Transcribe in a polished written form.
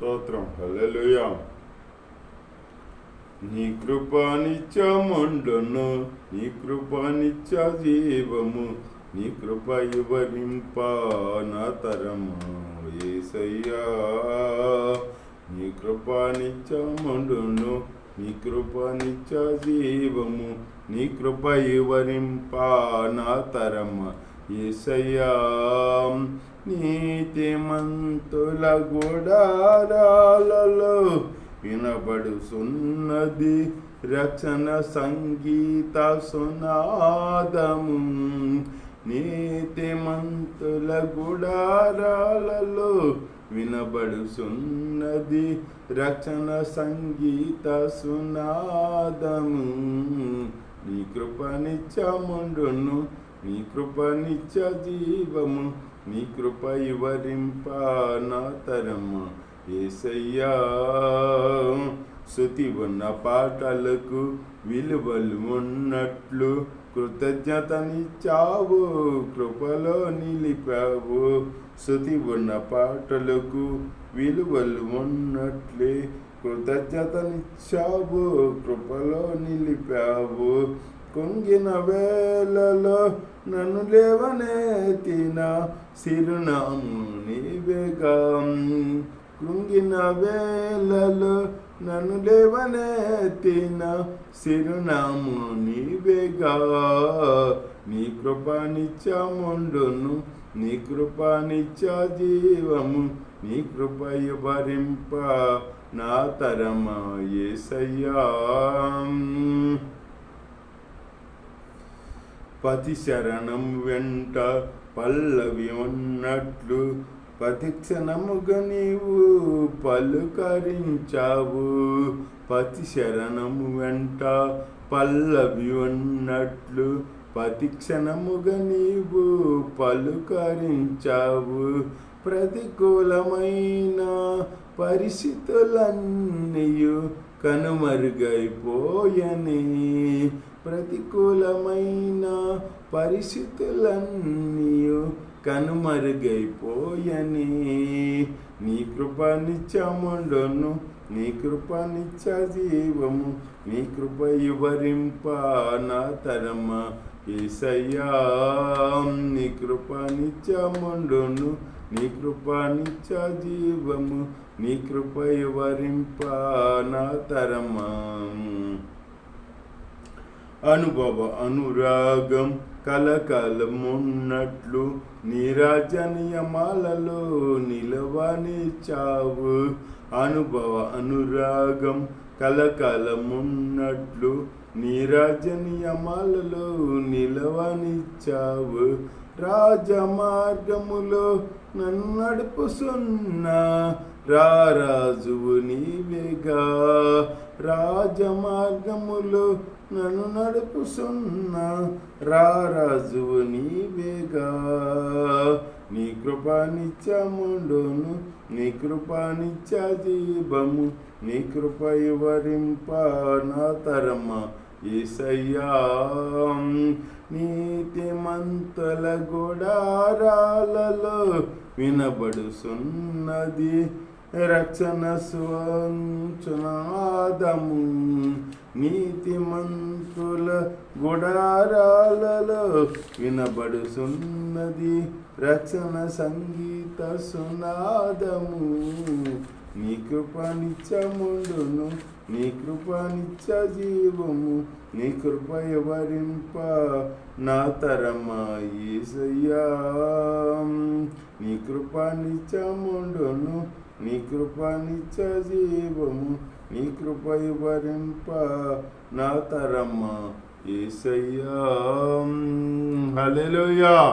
స్తోత్రం. హల్లెలూయా. నీ కృప నిత్యముండును, నీ కృప నిత్య జీవము, నీ కృప వివరింప నా తరము యేసయ్యా. నీ కృప నిత్యముండును, నీ కృప నిత్య జీవము, నీ కృప వివరింప నా తరము యేసయ్యా. నీతిమంతుల గుడారాలలో వినబడుచున్నది రక్షణ సంగీత సునాదము. నీతిమంతుల గుడారాలలో వినబడుచున్నది రక్షణ సంగీత సునాదము. నీ కృప నిత్యముండును, నీ కృప నిత్య జీవము, నీ కృప వివరింప నా తరము యేసయ్యా. శృతి ఉన్న పాటలకు విలువలు ఉన్నట్లు కృతజ్ఞతనిచ్చావు, కృపలో నిలిపావు. శృతి ఉన్న పాటలకు విలువలు ఉన్నట్లే కృతజ్ఞతనిచ్చావు, కృపలో నిలిపావు. కుంగిన వేళలో నన్ను లేవనెత్తిన చిరునాము నీవేగా. కృంగిన వేళలో నన్ను లేవనెత్తిన చిరునాము నీవేగా. నీ కృప నిత్యముండును, నీ కృప నిత్య జీవము, నీ కృప వివరింప నా తరము యేసయ్యా. పతి శరణం వెంట పల్లవి ఉన్నట్లు ప్రతిక్షణముగా నీవు పలుకరించావు. పతి శరణము వెంట పల్లవి ఉన్నట్లు ప్రతిక్షణముగా నీవు పలుకరించావు. ప్రతికూలమైన పరిస్థితులన్నీయు కనుమరుగైపోయని, ప్రతికూలమైన పరిస్థితులన్నీయు కనుమరుగైపోయని. నీ కృప నిత్యముండును, నీ కృప నిత్య జీవము, నీ కృప వివరింప నా తరము యేసయ్యా. నీ కృప నిత్యముండును, నీ కృప నిత్య జీవము, నీ కృప వివరింప నా తరము. అనుభవ అనురాగం కలకలమున్నట్లు నీ రాజ్య నియమాలలో నిలవనిచ్చావు. అనుభవ అనురాగం కలకలమున్నట్లు నీ రాజ్య నియమాలలో నిలవనిచ్చావు. రాజమార్గములో నన్ను నడుపుచున్న రారాజువు నీవేగా. రాజమార్గములో నన్ను నడుపుచున్న రారాజువు నీవేగా. నీ కృప నిత్యముండును, నీ కృప నిత్య జీవము, నీ కృప వివరింప నా తరము యేసయ్యా. నీతిమంతుల గుడారాలలో వినబడుచున్నది రక్షణ స్వంచునాదము. నీతిమంతుల గుడారాలలో వినబడుచున్నది రక్షణ సంగీత సునాదము. నీ కృప నిత్యముండును, నీ కృప నిత్య జీవము, నీ కృప వివరింప నా తరము యేసయ్యా. నీ కృప నిత్యముండును, నీ కృప నిత్య జీవము, నీ కృప వివరింప నా తరము యేసయ్యా. హల్లెలూయా.